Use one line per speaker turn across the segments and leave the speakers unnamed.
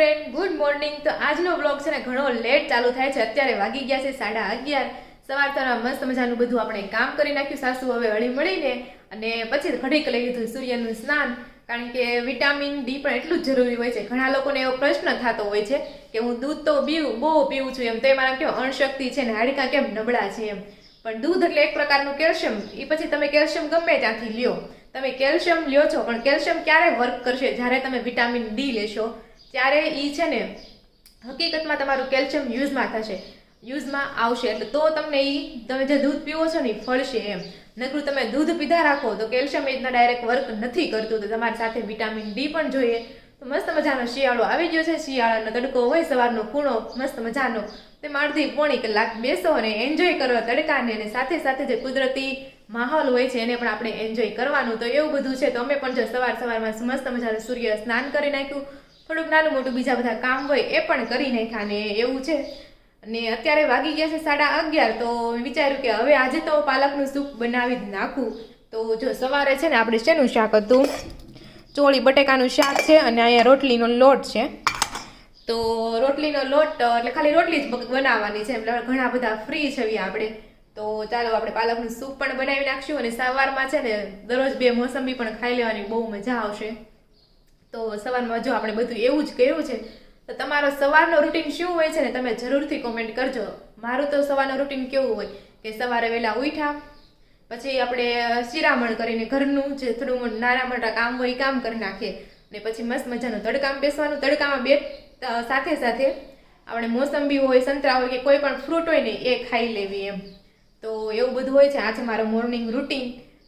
Friend, good morning. તો આજનો vlog છે ને ઘણો લેટ ચાલુ થાય છે। અત્યારે વાગી ગયા છે 11:30। સવારમાં મસ્ત મજાનું બધું આપણે કામ કરી નાખ્યું સાસુ હવે હળી મળીને, અને પછી ઘડીક લઈ લીધું સૂર્યનું સ્નાન, કારણ કે વિટામિન ડી પણ એટલું જ જરૂરી હોય છે। ઘણા લોકોને એવો પ્રશ્ન થતો હોય છે કે હું દૂધ તો બહુ પીવું છું એમ, તો મારા કેમ અણશક્તિ છે ને હાડકાં કેમ નબળા છે એમ। પણ દૂધ એટલે એક પ્રકારનું કેલ્શિયમ, એ પછી તમે કેલ્શિયમ ગમે ત્યાંથી લ્યો, તમે કેલ્શિયમ લ્યો છો, પણ કેલ્શિયમ ક્યારે વર્ક કરશે? જ્યારે તમે વિટામિન ડી લેશો ત્યારે એ છે ને હકીકતમાં તમારું કેલ્શિયમ યુઝમાં થશે, યુઝમાં આવશે, એટલે તો તમને તમે જે દૂધ પીવો છો ને એ ફળશે એમ। નકરું તમે દૂધ પીધા રાખો તો કેલ્શિયમ એટલા ડાયરેક્ટ વર્ક નથી કરતું, તો તમારી સાથે વિટામિન ડી પણ જોઈએ। તો મસ્ત મજાનો શિયાળો આવી ગયો છે, શિયાળાનો તડકો હોય સવારનો ખૂણો મસ્ત મજાનો, તેમાં અડધી પોણી કલાક બેસો અને એન્જોય કરો તડકાને, અને સાથે સાથે જે કુદરતી માહોલ હોય છે એને પણ આપણે એન્જોય કરવાનું। તો એવું બધું છે। તો અમે પણ જો સવારમાં મસ્ત મજાનું સૂર્ય સ્નાન કરી નાખ્યું, થોડુંક નાનું મોટું બીજા બધા કામ હોય એ પણ કરી નાખ્યા ને એવું છે। અને અત્યારે વાગી ગયા છે 11:30। તો વિચાર્યું કે હવે આજે તો પાલકનું સૂપ બનાવી જ નાખું। તો જો સવારે છે ને આપણે શેનું શાક હતું, ચોળી બટેકાનું શાક છે, અને અહીંયા રોટલીનો લોટ છે। તો રોટલીનો લોટ એટલે ખાલી રોટલી જ બનાવવાની છે, એટલે ઘણા બધા ફ્રી છીએ આપણે। તો ચાલો આપણે પાલકનું સૂપ પણ બનાવી નાખશું, અને સવારમાં છે ને દરરોજ 2 મોસંબી પણ ખાઈ લેવાની બહુ મજા આવશે। તો સવારમાં જો આપણે બધું એવું જ કર્યું છે। તો તમારો સવારનો રૂટીન શું હોય છે ને તમે જરૂરથી કોમેન્ટ કરજો। મારું તો સવારનું રૂટીન કેવું હોય કે સવારે વહેલા ઉઠ્યા પછી આપણે શિરામણ કરીને ઘરનું જે થોડું નાના મોટા કામ હોય એ કામ કરી નાખીએ, અને પછી મસ્ત મજાનું તડકામાં બેસવાનું। તડકામાં સાથે સાથે આપણે મોસંબી હોય, સંતરા હોય કે કોઈ પણ ફ્રૂટ હોય ને એ ખાઈ લેવી એમ। તો એવું બધું હોય છે આજે મારો મોર્નિંગ રૂટીન।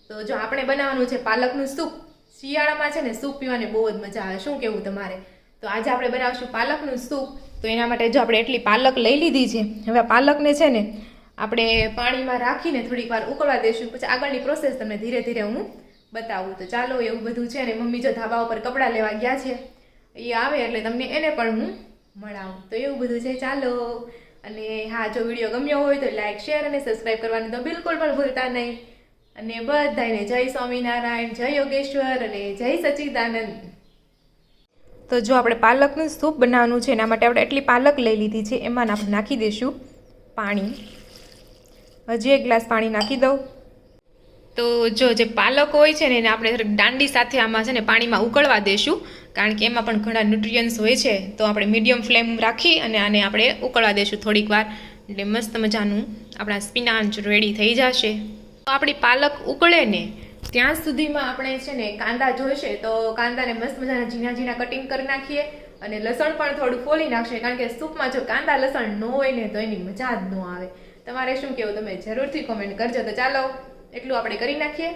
તો જો આપણે બનાવવાનું છે પાલકનું સૂપ। શિયાળામાં છે ને સૂપ પીવાની બહુ જ મજા આવે, શું કેવું તમારે? તો આજે આપણે બનાવશું પાલકનું સૂપ। તો એના માટે જો આપણે એટલી પાલક લઈ લીધી છે, હવે પાલકને છે ને આપણે પાણીમાં રાખીને થોડીક વાર ઉકળવા દઈશું, પછી આગળની પ્રોસેસ તમને ધીરે ધીરે હું બતાવું। તો ચાલો એવું બધું છે। અને મમ્મી જો ધાબા ઉપર કપડાં લેવા ગયા છે, એ આવે એટલે તમને એને પણ હું મળાવું। તો એવું બધું છે, ચાલો। અને હા, જો વિડીયો ગમ્યો હોય તો લાઈક, શેર અને સબસ્ક્રાઈબ કરવાનું તો બિલકુલ પણ ભૂલતા નહીં। અને બધાને જય સ્વામિનારાયણ, જય યોગેશ્વર અને જય સચ્ચિદાનંદ। તો જો આપણે પાલકનું સૂપ બનાવવાનું છે એના માટે આપણે એટલી પાલક લઈ લીધી છે, એમાં આપણે નાખી દઈશું પાણી। હજી 1 ગ્લાસ પાણી નાખી દઉં। તો જો જે પાલક હોય છે ને એને આપણે દાંડી સાથે આમાં છે ને પાણીમાં ઉકળવા દઈશું, કારણ કે એમાં પણ ઘણા ન્યુટ્રિયન્ટ્સ હોય છે। તો આપણે મીડિયમ ફ્લેમ રાખી અને આને આપણે ઉકળવા દઈશું થોડીક વાર, એટલે મસ્ત મજાનું આપણા સ્પિનાચ રેડી થઈ જશે। તો આપણી પાલક ઉકળે ને ત્યાં સુધીમાં આપણે છે ને કાંદા જોઈશે, તો કાંદાને મસ્ત મજાના ઝીણા ઝીણા કટિંગ કરી નાખીએ, અને લસણ પણ થોડું ફોલી નાખશે, કારણ કે સૂપમાં જો કાંદા લસણ ન હોય ને તો એની મજા જ ન આવે। તમારે શું કેવું તમે જરૂરથી કોમેન્ટ કરજો। તો ચાલો એટલું આપણે કરી નાખીએ।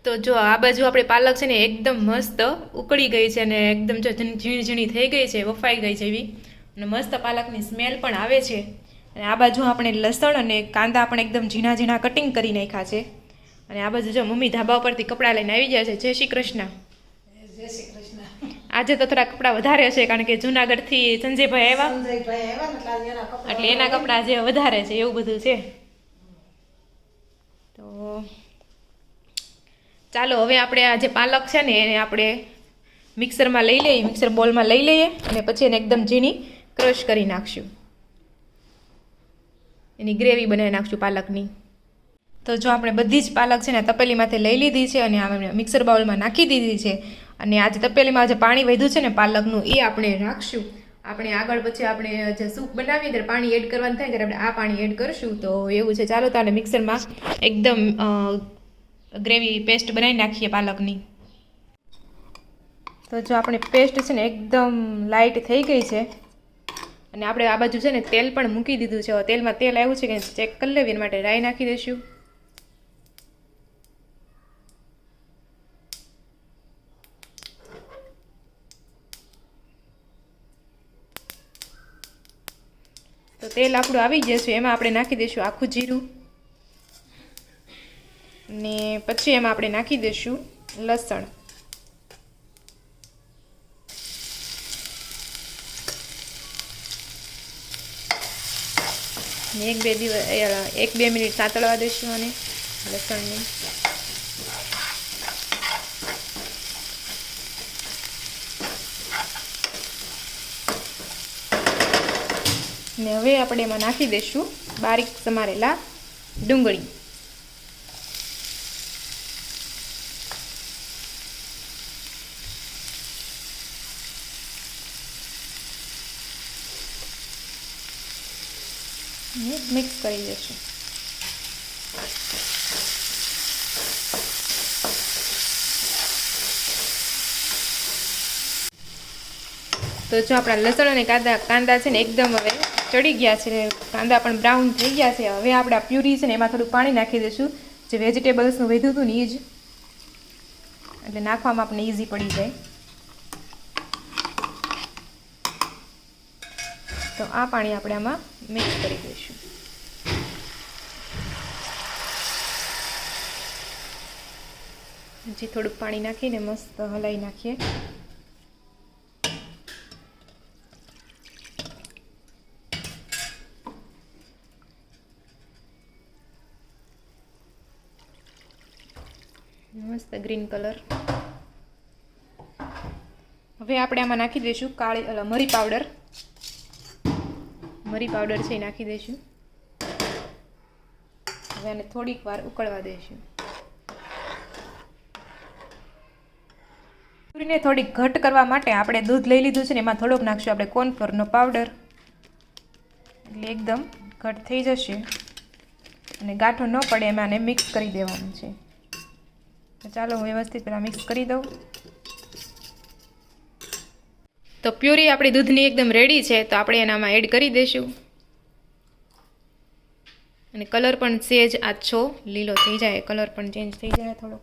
તો જો આ બાજુ આપણે પાલક છે ને એકદમ મસ્ત ઉકળી ગઈ છે, અને એકદમ જો ઝીણી ઝીણી થઈ ગઈ છે, વફાઈ ગઈ છે એવી, અને મસ્ત પાલકની સ્મેલ પણ આવે છે। અને આ બાજુ આપણે લસણ અને કાંદા પણ એકદમ ઝીણા ઝીણા કટિંગ કરી નાખ્યા છે। અને આ બાજુ જો મમ્મી ધાબા ઉપરથી કપડાં લઈને આવી ગયા છે। જય શ્રી કૃષ્ણ।
જય શ્રી કૃષ્ણ।
આજે તો થોડા કપડાં વધારે હશે, કારણ કે જુનાગઢથી સંજયભાઈ આવ્યા એટલે એના કપડાં જે વધારે છે એવું બધું છે। તો ચાલો હવે આપણે આ જે પાલક છે ને એને આપણે મિક્સરમાં લઈ લઈએ, મિક્સર બોલમાં લઈ લઈએ, અને પછી એને એકદમ ઝીણી ક્રશ કરી નાખશું, એની ગ્રેવી બનાવી નાખશું પાલકની। તો જો આપણે બધી જ પાલક છે ને તપેલીમાંથી લઈ લીધી છે, અને આ મિક્સર બાઉલમાં નાખી દીધી છે। અને આજે તપેલીમાં જે પાણી વધ્યું છે ને પાલકનું એ આપણે રાખશું। આપણે આગળ પછી આપણે જે સૂપ બનાવીએ ત્યારે પાણી એડ કરવાનું થાય ત્યારે આપણે આ પાણી એડ કરીશું। તો એવું છે, ચાલો તારે મિક્સરમાં એકદમ ગ્રેવી પેસ્ટ બનાવી નાખીએ પાલકની। તો જો આપણે પેસ્ટ છે ને એકદમ લાઇટ થઈ ગઈ છે, અને આપણે આ બાજુ છે ને તેલ પણ મૂકી દીધું છે। તેલમાં તેલ આવ્યું છે કે ચેક કરી લેવી, એના માટે રાઈ નાખી દઈશું। તો તેલ આપણું આવી જશે, એમાં આપણે નાખી દઈશું આખું જીરું, ને પછી એમાં આપણે નાખી દઈશું લસણ, ને 1-2 મિનિટ સાતળવા દઈશું અને લસણને। ને હવે આપણે એમાં નાખી દઈશું બારીક સમારેલા ડુંગળી. મિક્સ કરી દઈશું. તો જો આપણા લસણ અને કાંદા છે ને એકદમ હવે ચડી ગયા છે, કાંદા પણ બ્રાઉન થઈ ગયા છે. હવે આપણે આ પ્યુરી છે ને એમાં થોડું પાણી નાખી દઈશું, જે વેજીટેબલ્સનું વધ્યું હતું ને એ જ, એટલે નાખવામાં આપણને ઇઝી પડી જાય. તો આ પાણી આપણે આમાં મિક્સ કરી દઈશું. હજી થોડુંક પાણી નાખીને મસ્ત હલાવી નાખીએ. મસ્ત ગ્રીન કલર. હવે આપણે આમાં નાખી દઈશું મરી પાવડર. મરી પાવડર છે એ નાખી દઈશું. હવે આને થોડીક વાર ઉકળવા દઈશું. પૂરીને થોડીક ઘટ કરવા માટે આપણે દૂધ લઈ લીધું છે ને એમાં થોડોક નાખશું આપણે કોર્નફ્લોરનો પાવડર, એટલે એકદમ ઘટ થઈ જશે અને ગાંઠો ન પડે એમાં આને મિક્સ કરી દેવાનું છે. તો ચાલો હું વ્યવસ્થિત પહેલાં મિક્સ કરી દઉં. તો પ્યુરી આપણી દૂધની એકદમ રેડી છે, તો આપણે એનામાં એડ કરી દઈશું. અને કલર પણ સેજ આછો લીલો થઈ જાય, કલર પણ ચેન્જ થઈ જાય થોડો.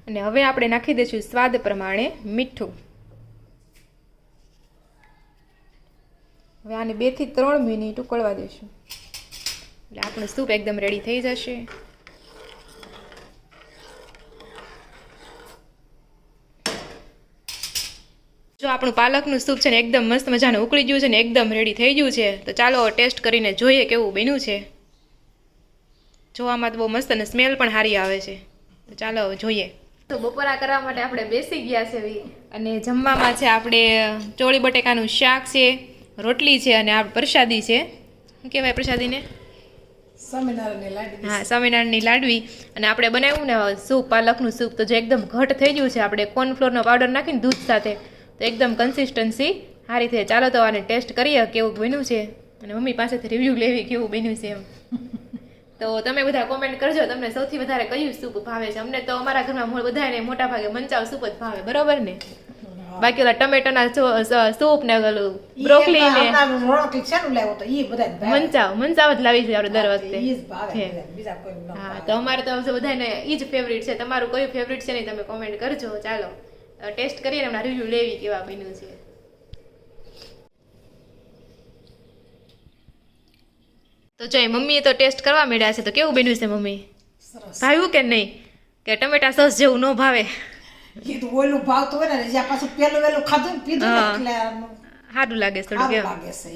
અને હવે આપણે નાખી દઈશું સ્વાદ પ્રમાણે મીઠું. હવે આને 2 થી 3 મિનિટ ઉકળવા દઈશું, એટલે આપણું સૂપ એકદમ રેડી થઈ જશે. જો આપણું પાલકનું સૂપ છે ને એકદમ મસ્ત મજાનું ઉકળી ગયું છે ને એકદમ રેડી થઈ ગયું છે. તો ચાલો ટેસ્ટ કરીને જોઈએ કેવું બન્યું છે. જોવામાં તો બહુ મસ્ત અને સ્મેલ પણ સારી આવે છે. તો ચાલો જોઈએ. તો બપોરા કરવા માટે આપણે બેસી ગયા છે અને જમવામાં છે આપણે ચોળી બટેકાનું શાક છે, રોટલી છે અને આ પ્રસાદી છે. શું કહેવાય પ્રસાદીને?
સ્વામિનારાયણની લાડવી.
હા, સ્વામિનારાયણની લાડવી. અને આપણે બનાવ્યું ને સૂપ, પાલકનું સૂપ, તો જે એકદમ ઘટ થઈ ગયું છે, આપણે કોર્નફ્લોરનો પાવડર નાખીને દૂધ સાથે, તો એકદમ કન્સિસ્ટન્સી સારી થઈ. ચાલો તો આને ટેસ્ટ કરીએ કેવું બન્યું છે અને મમ્મી પાસેથી રિવ્યૂ લેવી કેવું બન્યું છે એમ. તો તમે બધા કોમેન્ટ કરજો તમને સૌથી વધારે કયું સૂપ ભાવે છે. અમને તો અમારા ઘરમાં બધાને મોટા ભાગે મંચાવ સૂપ જ ભાવે, બરોબર ને? બાકી ઓલા ટમેટોના સૂપ ને ઓલું બ્રોકલી ને મંચાવ જ લાવી છે આપણે દર વખતે. હા, તો અમારે તો બધાને ઈ જ ફેવરિટ છે. તમારું કયું ફેવરિટ છે નહીં તમે કોમેન્ટ કરજો. ચાલો ટેસ્ટ કરીએ એમના રિવ્યુ લેવી કેવા બન્યું છે. તો જો મમ્મીએ તો ટેસ્ટ કરવા માંડ્યા છે, તો કેવું બન્યું છે મમ્મી? ભાવ્યું કે નહીં? કે ટમેટા સોસ જેવું ન ભાવે?
ઓલું ભાવતું હોય ને જ્યાં પાછું પેલું વેલું ખાધું ને પીધું એટલે
સારું લાગે છે થોડું કેમ.
લાગે છે.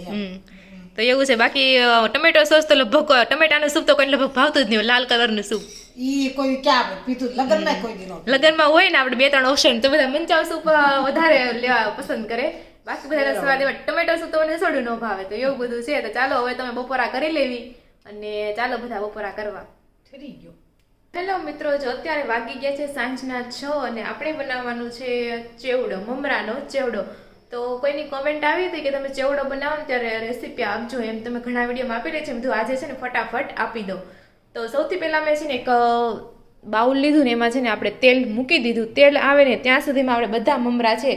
તો એવું છે. બાકી ટમેટો સોસ તો લગભગ ટમેટાનું સૂપ તો કોઈ લગભગ ભાવતું જ નહીં. લાલ કલરનું સૂપ
ઈ કોઈ ક્યાં પીધું લગનમાં કોઈ દિનો.
લગનમાં હોય ને આપણે 2-3 ઓપ્શન, તો બધા મંચાવ સૂપ વધારે લેવા પસંદ કરે. બાકી બધા સ્વાદ એવા ટમેટો સૂપ તો મને થોડું ન ભાવે. તો એવું બધું છે. તો ચાલો હવે તમે બપોરા કરી લેવી અને ચાલો બધા બપોરા કરવા.
ઠરી ગયો.
હેલો મિત્રો, જો અત્યારે વાગી ગયા છે સાંજના 6 અને આપણે બનાવવાનું છે ચેવડો, મમરાનો ચેવડો. તો કોઈની કોમેન્ટ આવી હતી કે તમે ચેવડો બનાવો ને ત્યારે રેસીપી આપજો એમ, તમે ઘણા વિડીયોમાં આપી રહી છે. બધું આજે છે ને ફટાફટ આપી દો. તો સૌથી પહેલાં મેં છે ને એક બાઉલ લીધું ને એમાં છે ને આપણે તેલ મૂકી દીધું. તેલ આવે ને ત્યાં સુધીમાં આપણે બધા મમરા છે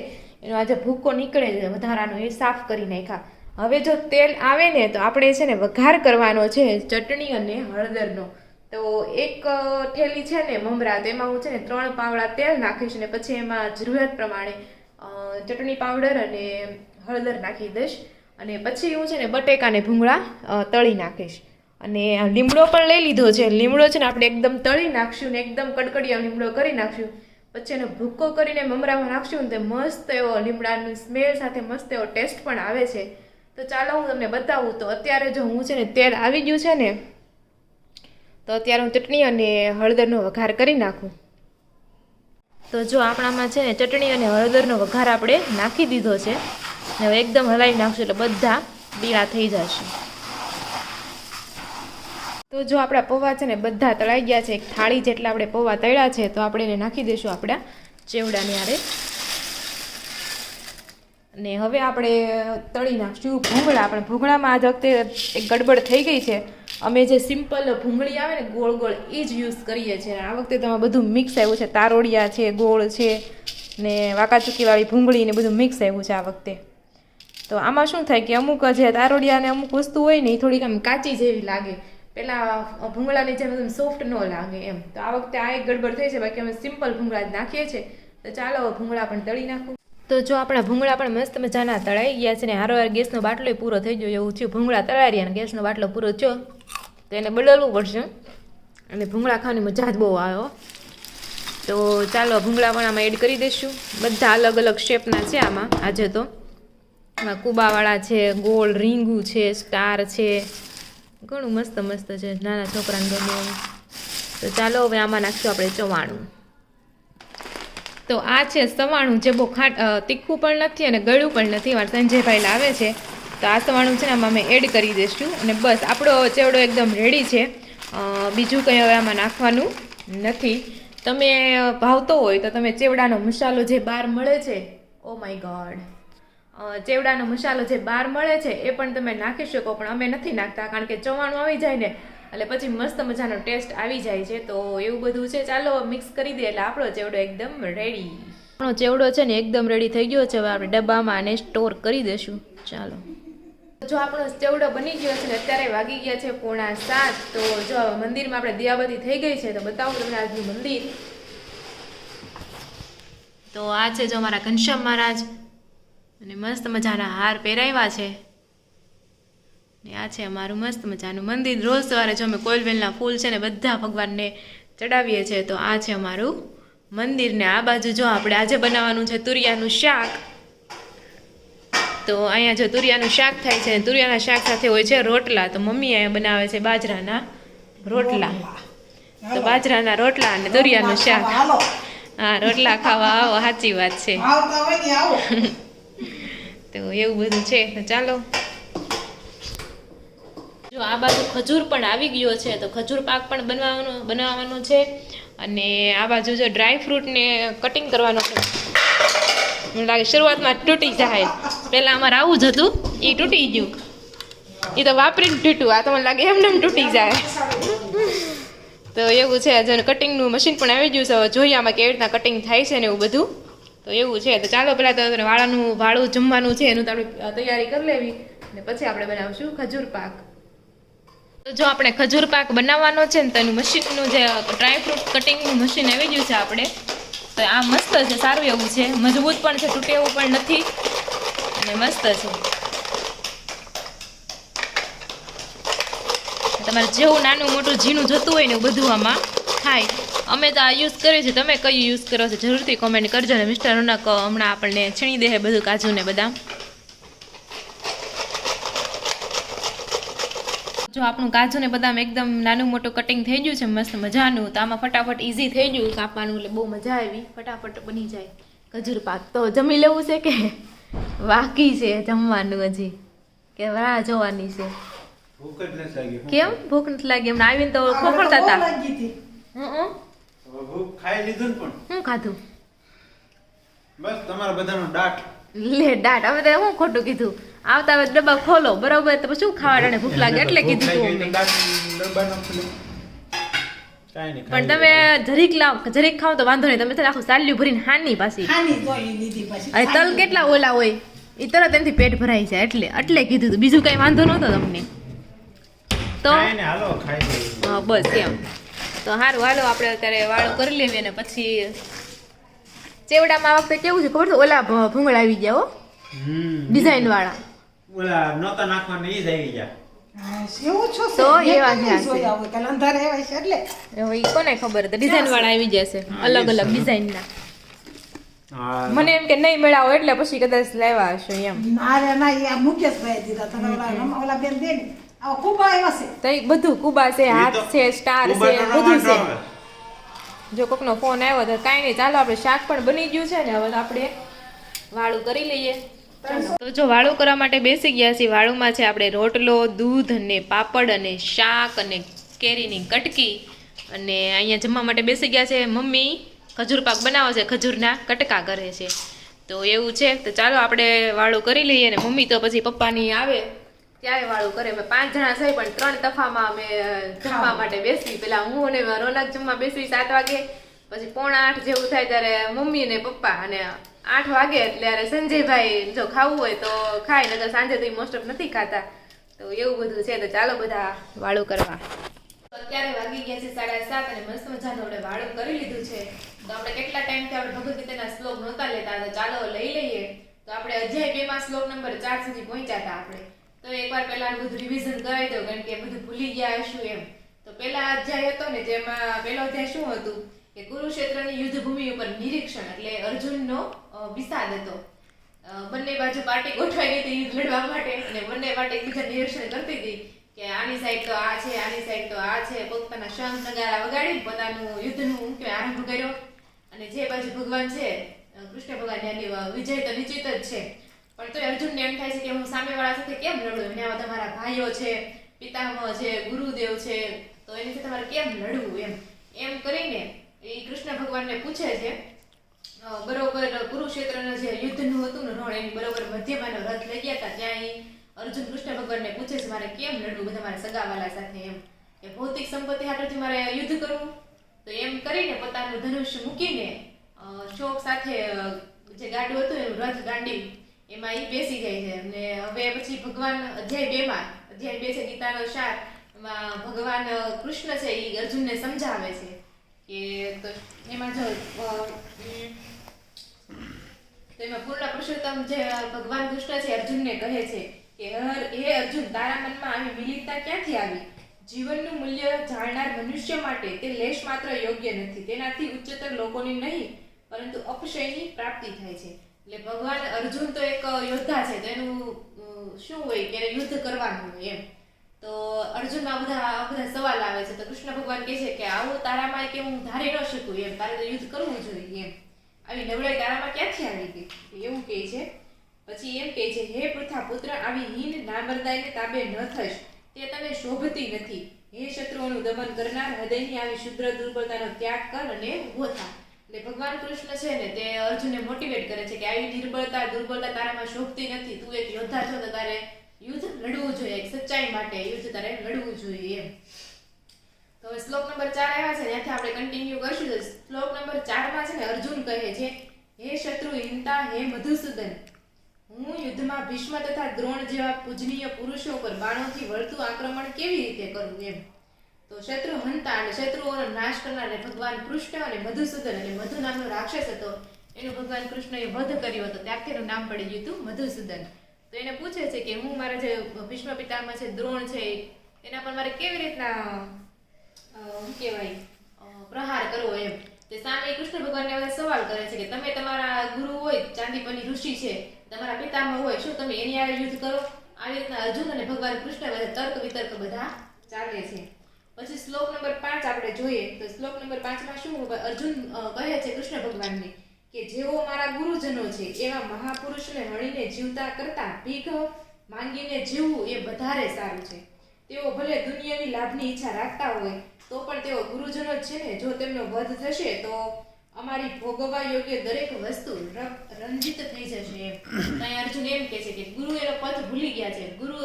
એનો આજે ભૂકો નીકળે છે વધારાનો, એ સાફ કરી નાખ્યા. હવે જો તેલ આવે ને તો આપણે છે ને વઘાર કરવાનો છે ચટણી અને હળદરનો. તો એક થેલી છે ને મમરા, તો એમાં હું છે ને 3 પાવડા તેલ નાખીશ ને પછી એમાં જરૂરિયાત પ્રમાણે ચટણી પાવડર અને હળદર નાખી દઈશ. અને પછી હું છે ને બટેકાને ભૂંગળા તળી નાખીશ. અને લીમડો પણ લઈ લીધો છે. લીમડો છે ને આપણે એકદમ તળી નાખશું ને એકદમ કડકડિયા લીમડો કરી નાખશું. પછી એનો ભૂકો કરીને મમરામાં નાખશું ને તે મસ્ત એવો લીમડાનું સ્મેલ સાથે મસ્ત એવો ટેસ્ટ પણ આવે છે. તો ચાલો હું તમને બતાવું. તો અત્યારે જો હું છે ને તેલ આવી ગયું છે ને, તો અત્યારે હું ચટણી અને હળદરનો વઘાર કરી નાખું. તો જો આપણામાં છે ને ચટણી અને હળદરનો વઘાર આપણે નાખી દીધો છે ને હવે એકદમ હલાવી નાખશું એટલે બધા બીણા થઈ જશે. તો જો આપણા પૌવા છે ને બધા તળાઈ ગયા છે, એક થાળી જેટલા આપણે પૌવા તળ્યા છે, તો આપણે એને નાખી દઈશું આપણા ચેવડાની હારે. અને હવે આપણે તળી નાખશું ભૂંગળા. આપણે ભૂંગળામાં આજ વખતે એક ગડબડ થઈ ગઈ છે. અમે જે સિમ્પલ ભૂંગળી આવે ને ગોળ ગોળ એ જ યુઝ કરીએ છીએ. આ વખતે તો બધું મિક્સ આવ્યું છે, તારોડિયા છે, ગોળ છે ને વાંકાચૂકીવાળી ભૂંગળી ને બધું મિક્સ આવ્યું છે આ વખતે. તો આમાં શું થાય કે અમુક જે તારોડિયા ને અમુક વસ્તુ હોય ને એ થોડીક આમ કાચી જેવી લાગે, પેલા ભૂંગળાની જેમ એકદમ સોફ્ટ ન લાગે એમ. તો આ વખતે આ એક ગડબડ થઈ છે, બાકી અમે સિમ્પલ ભૂંગળા જ નાખીએ છીએ. તો ચાલો ભૂંગળા પણ તળી નાખું. તો જો આપણા ભૂંગળા પણ મસ્ત મજાના તળાઈ ગયા છે ને હારોહાર ગેસનો બાટલો પૂરો થઈ ગયો એવું થયું. ભૂંગળા તળાઈ રહ્યા અને ગેસનો બાટલો પૂરો થયો તો એને બદલવું પડશે અને ભૂંગળા ખાવાની મજા જ બહુ આવ્યો. તો ચાલો ભૂંગળા પણ આમાં એડ કરી દઈશું. બધા અલગ અલગ શેપના છે આમાં. આજે તો આમાં કુબાવાળા છે, ગોળ રીંગું છે, સ્ટાર છે, ઘણું મસ્ત મસ્ત છે, નાના છોકરાને ગમે એવું. તો ચાલો હવે આમાં નાખશું આપણે ચવાણું. તો આ છે સવાણું, જે બહુ તીખું પણ નથી અને ગળ્યું પણ નથી. મારા સંજયભાઈ લાવે છે તો આ સવાણું છે ને આમાં અમે એડ કરી દઈશું અને બસ આપણો ચેવડો એકદમ રેડી છે. બીજું કંઈ હવે આમાં નાખવાનું નથી. તમે ભાવતો હોય તો તમે ચેવડાનો મસાલો જે બહાર મળે છે, ઓ માય ગોડ, ચેવડાનો મસાલો જે બહાર મળે છે એ પણ તમે નાખી શકો, પણ અમે નથી નાખતા કારણ કે ચવાણું આવી જાય ને એટલે પછી મસ્ત મજાનો ટેસ્ટ આવી જાય છે. તો એવું બધું છે. ચાલો મિક્સ કરી દઈએ એટલે આપણો ચેવડો એકદમ રેડી. આપણો ચેવડો છે ને એકદમ રેડી થઈ ગયો છે. હવે આપણે ડબ્બામાં આને સ્ટોર કરી દઈશું. ચાલો જો આપણો ચેવડો બની ગયો છે ને અત્યારે વાગી ગયા છે 6:45. તો જો મંદિરમાં આપણે દિયાબત્તી થઈ ગઈ છે તો બતાવું તમને આજનું મંદિર. તો આ છે જો અમારા ઘનશ્યામ મહારાજ અને મસ્ત મજાના હાર પહેરાવ્યા છે. આ છે અમારું મસ્ત મજાનું મંદિર. રોજ સવારે જો અમે કોયલવેલના ફૂલ છે ને બધા ભગવાનને ચડાવીએ છીએ. તો આ છે અમારું મંદિર ને આ બાજુ જો આપણે આજે બનાવવાનું છે તુરિયાનું શાક. તો અહીંયા જો તુરિયાનું શાક થાય છે, તુરિયાના શાક સાથે હોય છે રોટલા. તો મમ્મી અહીંયા બનાવે છે બાજરાના રોટલા. તો બાજરાના રોટલા અને તુરિયાનું શાક. હા, રોટલા ખાવા આવો, સાચી વાત છે. તો એવું બધું છે. તો ચાલો જો આ બાજુ ખજૂર પણ આવી ગયો છે તો ખજૂર પાક પણ બનાવવાનો છે. અને આ બાજુ જો ડ્રાય ફ્રૂટને કટિંગ કરવાનો છે. મને લાગે શરૂઆતમાં તૂટી જાય. પહેલાં અમારે આવું જ હતું, એ તૂટી ગયું. એ તો વાપરીને તૂટ્યું. આ તો મને લાગે એમને એમ તૂટી જાય. તો એવું છે. હજુ કટિંગનું મશીન પણ આવી ગયું છે. હવે જોઈએ આમાં કેવી રીતના કટિંગ થાય છે ને એવું બધું. તો એવું છે. તો ચાલો પહેલાં તો વાળું જમવાનું છે એનું તો આપણે તૈયારી કરી લેવી અને પછી આપણે બનાવશું ખજૂર પાક. તો જો આપણે ખજૂર પાક બનાવવાનો છે ને તો એનું મશીનનું જે ડ્રાય ફ્રૂટ કટિંગનું મશીન આવી ગયું છે આપણે. તો આ મસ્ત છે, સારું એવું છે, મજબૂત પણ છે, તૂટે એવું પણ નથી અને મસ્ત છે. તમારે જેવું નાનું મોટું ઝીણું જોતું હોય ને એવું બધું આમાં થાય. અમે તો આ યુઝ કરીએ છીએ. તમે કયું યુઝ કરો છો જરૂરથી કોમેન્ટ કરજો. ને મિસ્ટર રોનક હમણાં આપણને છીણી દે બધું કાજુ ને બદામ. જો આપણું કાજુ ને બદામ એકદમ નાનું મોટું કટિંગ થઈ ગયું છે મસ્ત મજાનું. તો આમાં ફટાફટ ઇઝી થઈ ગયું કાપવાનું એટલે બહુ મજા આવી. ફટાફટ બની જાય ખજૂર પાક. તો જમી લેવું છે કે બાકી છે જમવાનું હજી, કે રાહ જોવાની છે? કેમ ભૂખ નથી લાગી? હમણાં આવીને તો ખોખડતા હતા. શું ખાધું?
બસ તમારા બધાનો ડાટ.
લે ડાટ. હવે તો હું ખોટું કીધું? આવતા હવે ડબ્બા ખોલો બરોબર તો શું ખાવાને ભૂખ લાગે એટલે કીધું તું અમને. પણ તમે જરીક ખાવ તો વાંધો નહીં. તમે તો આખું સાલ્યું ભરીને હાની પાછી. અરે તલ કેટલા ઓલા હોય એ તરત એનાથી પેટ ભરાઈ જાય એટલે કીધું તું. બીજું કઈ વાંધો નહોતો તમને તો. હા બસ એમ. તો સારું હાલો આપણે અત્યારે વાળો કરી લેવી અને પછી ચેવડામાં આ વખતે કેવું છે ખબર છે? ઓલા ભૂંગળા આવી ગયા હો, ડિઝાઇન વાળા.
ઓલા નોતા નાખવાના ઈ જ આવી ગયા.
તો એવા હવે કોને ખબર હતી? ડિઝાઇન વાળા આવી જશે અલગ અલગ ડિઝાઇન ના. મને એમ કે નહીં મેળાવો એટલે પછી કદાચ લાવ્યા હશો એમ.
આવા ખૂબ આવ્યા છે
તો ઈ બધું કુબા છે, હાથ છે, સ્ટાર છે,
કુંભારનો
બધું
વાંધો
છે.
આવે.
જો કોકનો ફોન આવ્યો તો કાંઈ નહીં, ચાલો આપણે શાક પણ બની ગયું છે ને, હવે આપણે વાળું કરી લઈએ. તો જો વાળું કરવા માટે બેસી ગયા છીએ. વાળુંમાં છે આપણે રોટલો, દૂધ અને પાપડ અને શાક અને કેરીની કટકી, અને અહીંયા જમવા માટે બેસી ગયા છે. મમ્મી ખજૂર પાક બનાવે છે, ખજૂરના કટકા કરે છે. તો એવું છે, તો ચાલો આપણે વાળું કરી લઈએ. અને મમ્મી તો પછી પપ્પાની આવે ત્યારે વાળું કરે. અમે 5 જણા છે, પણ 3 તફામાં અમે જમવા માટે બેસી. પેલા હું અને રોનક જમવા બેસી 7 વાગે, પછી 7:45 જેવું થાય ત્યારે મમ્મી અને પપ્પા, અને 8 વાગે એટલે સંજયભાઈ જો ખાવું હોય તો ખાય, નકર સાંજે તો મોસ્ટ ઓફ નથી ખાતા. તો એવું બધું છે. તો ચાલો બધા વાળું કરવા. અત્યારે વાગી ગયા છે 7:30 અને મસ્ત મજાનું આપણે વાળું કરી લીધું છે. તો આપણે કેટલા ટાઈમથી આપણે ભગવદ ગીતાના શ્લોક નહોતા લેતા, તો ચાલો લઈ લઈએ. તો આપણે અધ્યાય 2 માં શ્લોક નંબર 4 સુધી પહોંચ્યા હતા આપણે. તો એકવાર પહેલા બધું રિવિઝન કરાવી દો, કારણ કે બધું ભૂલી ગયા હશું એમ. તો પહેલા અધ્યાય હતો ને, જેમાં પહેલો અધ્યાય શું હતું કે કુરુક્ષેત્રની યુદ્ધભૂમિ ઉપર નિરીક્ષણ, એટલે અર્જુનનો વિષાદ હતો. બંને બાજુ પાર્ટી ગોઠવાઈ ગઈ હતી યુદ્ધ લડવા માટે, અને બંને પાર્ટી એકબીજા નિરીક્ષણ કરતી હતી કે આની સાઈડ તો આ છે, આની સાઈડ તો આ છે. પોતાના શંખ નગારા વગાડી પોતાનું યુદ્ધનું આરંભ કર્યો. અને જે બાજુ ભગવાન છે કૃષ્ણ ભગવાન, એની વિજય તો નિશ્ચિત જ છે. પણ તો અર્જુનને એમ થાય છે કે હું સામેવાળા સાથે કેમ લડું, એના તમારા ભાઈઓ છે, પિતામહ છે, ગુરુદેવ છે, તો એની સાથે તમારે કેમ લડવું એમ કરીને એ કૃષ્ણ ભગવાનને પૂછે છે. બરોબર કુરુક્ષેત્રના જે યુદ્ધનું હતું ને રણ, એની બરોબર મધ્યમાં રથ લઈ ગયા હતા, ત્યાં એ અર્જુન કૃષ્ણ ભગવાનને પૂછે છે મારે કેમ લડવું બધા મારા સગાવાલા સાથે, એમ કે ભૌતિક સંપત્તિ હાટુથી મારે યુદ્ધ કરવું. તો એમ કરીને પોતાનું ધનુષ્ય મૂકીને શોક સાથે જે ગાડું હતું એનું રથ ગાંડી એમાં એ બેસી જાય છે. અને હવે પછી ભગવાન અધ્યાય 2 છે ગીતાનો સાર, એમાં ભગવાન કૃષ્ણ છે એ અર્જુનને સમજાવે છે કે, તો એમાં જો તો એમાં પૂર્ણ પુરુષોત્તમ જે ભગવાન કૃષ્ણ છે અર્જુનને કહે છે કે હે અર્જુન, તારા મનમાં આવી મિલિતતા ક્યાંથી આવી? જીવનનું મૂલ્ય જાણનાર મનુષ્ય માટે તે લેશ માત્ર યોગ્ય નથી. તેનાથી ઉચ્ચતર લોકોની નહીં પરંતુ અપશયની પ્રાપ્તિ થાય છે. એટલે ભગવાન અર્જુન તો એક યોદ્ધા છે, તો એનું શું હોય કે યુદ્ધ કરવાનું હોય એમ. તો અર્જુનમાં બધા સવાલ આવે છે. તો કૃષ્ણ ભગવાન કહે છે કે આવું તારામાં કે હું ધારી ન શકું એમ, તારે તો યુદ્ધ કરવું જોઈએ એમ. આવી નબળાઈ તારામાં ક્યાંથી આવી ગઈ એવું કહે છે. પછી એમ કહે છે હે પૃથા પુત્ર, આવી હીન નામર્દાઈને તાબે ન થશ, તે તને શોભતી નથી. હે શત્રુઓનું દમન કરનાર, હૃદયની આવી શુદ્ર દુર્બળતાનો ત્યાગ કર અને ઊભો થા. એટલે ભગવાન કૃષ્ણ છે ને તે અર્જુનને મોટિવેટ કરે છે કે આવી દુર્બળતા તારામાં શોભતી નથી. તું એક યોદ્ધા છો, તો તારે યુદ્ધ લડવું જોઈએ, એક સચ્ચાઈ માટે યુદ્ધ તારે લડવું જોઈએ એમ. તો હવે શ્લોક નંબર 4 આવ્યા છે, ત્યાંથી આપણે કન્ટિન્યુ કરશું. તો શ્લોક નંબર 4 માં છે ને અર્જુન કહે છે હે શત્રુહીનતા, હે મધુસૂદન, હું યુદ્ધમાં ભીષ્મ તથા દ્રોણ જેવા પૂજનીય પુરુષો પર બાણોથી વળતું આક્રમણ કેવી રીતે કરું એમ. તો શત્રુ હંતા અને શત્રુઓનો નાશ કરનાર ભગવાન કૃષ્ણ અને મધુસૂદન, અને મધુ નામનો રાક્ષસ હતો એનું ભગવાન કૃષ્ણએ વધ કર્યો હતો, ત્યારથી એનું નામ પડી ગયું હતું મધુસૂદન. તો એને પૂછે છે કે હું મારા જે ભીષ્મ પિતામહ છે, દ્રોણ છે, એના પર મારે કેવી રીતના પ્રહાર કરવો એમ. તે સામે કૃષ્ણ ભગવાનને હવે સવાલ કરે છે કે તમે તમારા ગુરુ હોય ચાંદીપની ઋષિ છે, તમારા પિતામહ હોય, શું તમે એની હારે યુદ્ધ કરો? આવી રીતના અર્જુન અને ભગવાન કૃષ્ણ બધા તર્ક વિતર્ક બધા ચાલે છે. પછી શ્લોક નંબર 5 આપણે જોઈએ. તો શ્લોક નંબર 5 માં શું અર્જુન કહે છે કૃષ્ણ ભગવાનને કે જેઓ મારા ગુરુજનો છે એવા મહાપુરુષને મળીને જીવતા કરતા ભીખ માંગીને જીવવું એ વધારે સારું છે. તેઓ ભલે દુનિયાવી લાભની ઈચ્છા રાખતા હોય તો પણ તેઓ ગુરુજનો જ છે ને. જો તેમનો વધ થશે તો અમારી ભોગવવા યોગ્ય દરેક વસ્તુ રંજિત થઈ જશે એમ. ત્યાં અર્જુન એમ કહે છે કે ગુરુ એનો પથ ભૂલી ગયા છે. ગુરુ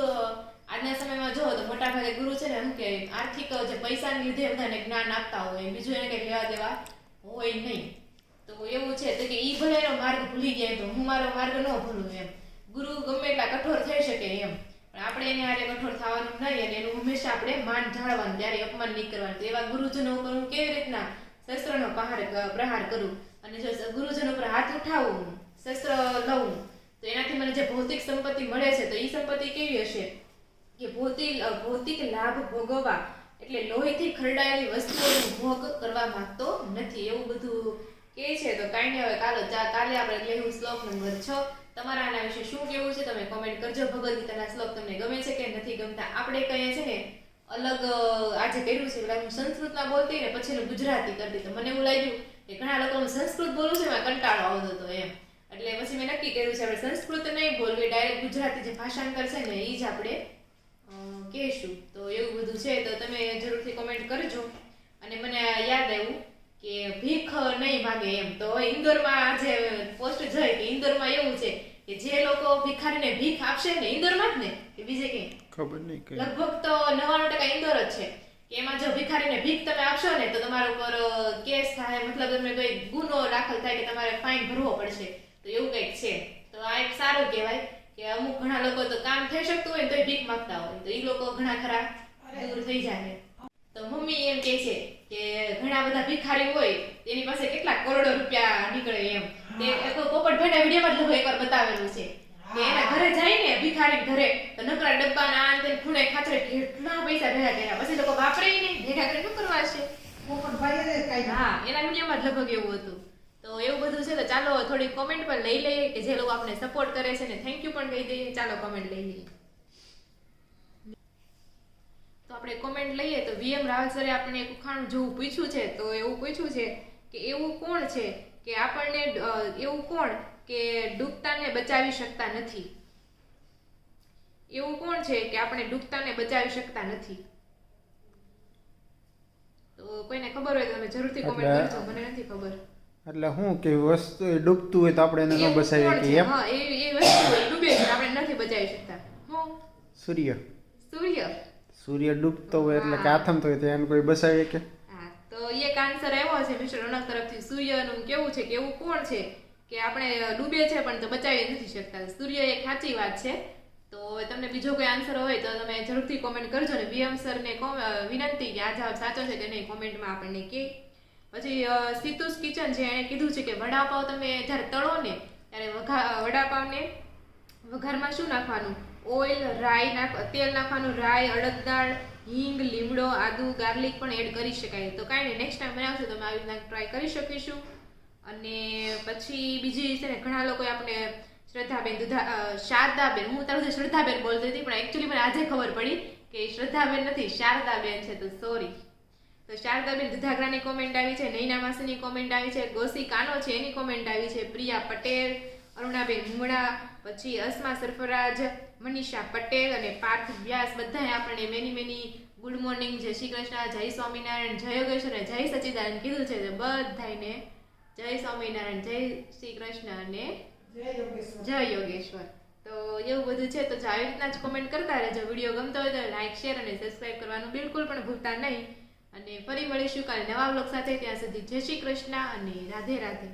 આજના સમયમાં જો તો મોટા ભાગે ગુરુ છે ને શું કે આર્થિક જે પૈસાની લીધે બધાને જ્ઞાન આપતા હોય, બીજું એને કંઈ લેવા દેવા હોય નહીં. તો એવું છે તો કે ઈ ભલે એનો માર્ગ ભૂલી ગયા તો હું મારો માર્ગ ન ભૂલું એમ. ગુરુ ગમે એટલા કઠોર થઈ શકે એમ, પણ આપણે એને હારે કઠોર થવાનું નહીં, અને એનું હંમેશા આપણે માન જાળવવાનું, ત્યારે અપમાન નહીં કરવાનું. તો એવા ગુરુજનો ઉપર હું કેવી રીતના શસ્ત્રનો પ્રહાર કરું, અને જો ગુરુજનો પર હાથ ઉઠાવું, શસ્ત્ર લઉં, તો એનાથી મને જે ભૌતિક સંપત્તિ મળે છે તો એ સંપત્તિ કેવી હશે કે ભૌતિક લાભ ભોગવવા, એટલે લોહીથી ખરડાયેલી વસ્તુઓનો ભોગ કરવા માંગતો નથી, એવું બધું કહે છે. તો કાંઈ નહીં, હવે કાલે આપણે લેવું શ્લોક નંબર 6. તમારા આના વિશે શું કેવું છે તમે કોમેન્ટ કરજો. ભગવદ ગીતાના શ્લોક તમને ગમે છે કે નથી ગમતા. આપણે કહીએ છે ને અલગ આજે કર્યું છે એટલે હું સંસ્કૃતમાં બોલતી ને પછી એનું ગુજરાતી કરતી, તો મને એવું લાગ્યું કે ઘણા લોકો હું સંસ્કૃત બોલું છું એમાં કંટાળો આવતો હતો એમ. એટલે પછી મેં નક્કી કર્યું છે આપણે સંસ્કૃત નહીં બોલવી, ડાયરેક્ટ ગુજરાતી જે ભાષાંતર છે ને એ જ આપણે કહેશું. તો એવું બધું છે, તો તમે જરૂરથી કોમેન્ટ કરજો. અને મને યાદ આવ્યું કે ભીખ નહીં માગે એમ, તો ઇન્દોરમાં આજે પોસ્ટ જોઈ કે ઇન્દોરમાં એવું છે કે જે લોકો ભિખારીને ભીખ આપશે ને ઇન્દોરમાં જ ને કે બીજે ક્યાંય
ખબર નહીં કઈ
લગભગ તો 99% ઇન્દોર જ છે કે એમાં જો ભિખારીને ભીખ તમે આપશો ને તો તમારા ઉપર કેસ થાય, મતલબ તમે કોઈ ગુનો દાખલ થાય કે તમારે ફાઇન ભરવો પડશે. તો એવું કંઈક છે. તો આ એક સારું કહેવાય કે અમુક ઘણા લોકો તો કામ થઈ શકતું હોય ને તોય ભીખ માંગતા હોય, તો એ લોકો ઘણા ખરા દૂર થઈ જાય. તો મમ્મી એમ કહે છે કે ઘણા બધા ભિખારી હોય તેની પાસે કેટલા કરોડો રૂપિયા નીકળે એમ. તે પોપટભાઈના વિડીયોમાં જ એકવાર બતાવેલું છે કે એના ઘરે જાય ને ભિખારી ઘરે તો નકરા ડબ્બાના આન તેન ખૂણે ખાચરે કેટલા પૈસા ભેગા કર્યા, પછી લોકો વાપરે ને ભેગા કરીને શું કરવા છે.
પોપટભાઈએ કાંઈ
હા, એના વિડીયોમાં જ લગભગ એવું હતું. તો એવું બધું છે. તો ચાલો થોડી કોમેન્ટ પણ લઈ લઈએ કે જે લોકો આપણે સપોર્ટ કરે છે ને થેન્ક યુ પણ કહી દઈએ. ચાલો કોમેન્ટ લઈ લઈએ. તો આપણે કોમેન્ટ લઈએ તો વીએમ રાવલ સરે આપણને એક ઉખાણું જેવું પૂછ્યું છે. તો એવું પૂછ્યું છે કે એવું કોણ છે કે આપણને એવું કોણ કે ડૂબતાને બચાવી શકતા નથી. એવું કોણ છે કે આપણે ડૂબતાને બચાવી શકતા નથી. તો કોઈને ખબર હોય તો તમે જરૂરથી કોમેન્ટ કરજો, મને નથી ખબર.
એટલે હું કે વસ્તુ એ ડૂબતું હોય તો આપણે એને ન
એવું
બચાવીએ
કોણ
કે
છે?
એમ
હા, એ વસ્તુ હોય, ડૂબે છે આપણે નથી બચાવી શકતા. હું
સૂર્ય
સૂર્ય.
સૂર્ય ડૂબતો હોય એટલે કે આથમતો હોય તો એને કોઈ બચાવીએ કે
હા, તો એક આન્સર આવ્યો છે મિસ્ટર રોનક તરફથી. સૂર્યનું કેવું છે કે એવું કોણ છે કે આપણે ડૂબે છે પણ તો બચાવી નથી શકતા. સૂર્ય એક સાચી વાત છે. તો તમને બીજો કોઈ આન્સર હોય તો તમે જરૂરથી કોમેન્ટ કરજો. ને વીએમ સરને વિનંતી કે આ જવાબ સાચો છે કે નહીં કોમેન્ટમાં આપણને કહે. પછી સીતુસ કિચન છે, એણે કીધું છે કે વડાપાવ તમે જ્યારે તળો ને ત્યારે વડાપાવને વઘારમાં શું નાખવાનું? ઓઇલ, રાઈ તેલ નાખવાનું, રાઈ, અડદ દાળ, હિંગ, લીમડો, આદુ, ગાર્લિક પણ એડ કરી શકાય. તો કાંઈ નહીં, નેક્સ્ટ ટાઈમ બનાવશું તો અમે આવી રીતના ટ્રાય કરી શકીશું. અને પછી બીજી છે ને ઘણા લોકોએ આપણે શ્રદ્ધાબેન શારદાબેન, હું તરત શ્રદ્ધાબેન બોલતી હતી પણ એકચ્યુઅલી મને આજે ખબર પડી કે શ્રદ્ધાબેન નથી શારદાબેન છે, તો સોરી. તો શારદાબેન દુધાગરાની કોમેન્ટ આવી છે, નૈના માસીની કોમેન્ટ આવી છે, ગોસી કાનો છે એની કોમેન્ટ આવી છે, પ્રિયા પટેલ, અરુણાબેન મુમડા, પછી અસ્મા સરફરાજ, મનીષા પટેલ અને પાર્થ વ્યાસ બધાએ આપણને મેની ગુડ મોર્નિંગ, જય શ્રી કૃષ્ણ, જય સ્વામિનારાયણ, જય યોગેશ્વર અને જય સચ્ચિદાનંદ કીધું છે. તો બધાને જય સ્વામિનારાયણ, જય શ્રી કૃષ્ણ અને જય યોગેશ્વર. તો એવું બધું છે. તો આવી રીતના જ કોમેન્ટ કરતા રહેજો. વિડીયો ગમતો હોય તો લાઈક, શેર અને સબસ્ક્રાઇબ કરવાનું બિલકુલ પણ ભૂલતા નહીં. અને ફરી મળીશું કાલે નવા વ્લોગ સાથે. ત્યાં સુધી જય શ્રી કૃષ્ણ અને રાધે રાધે.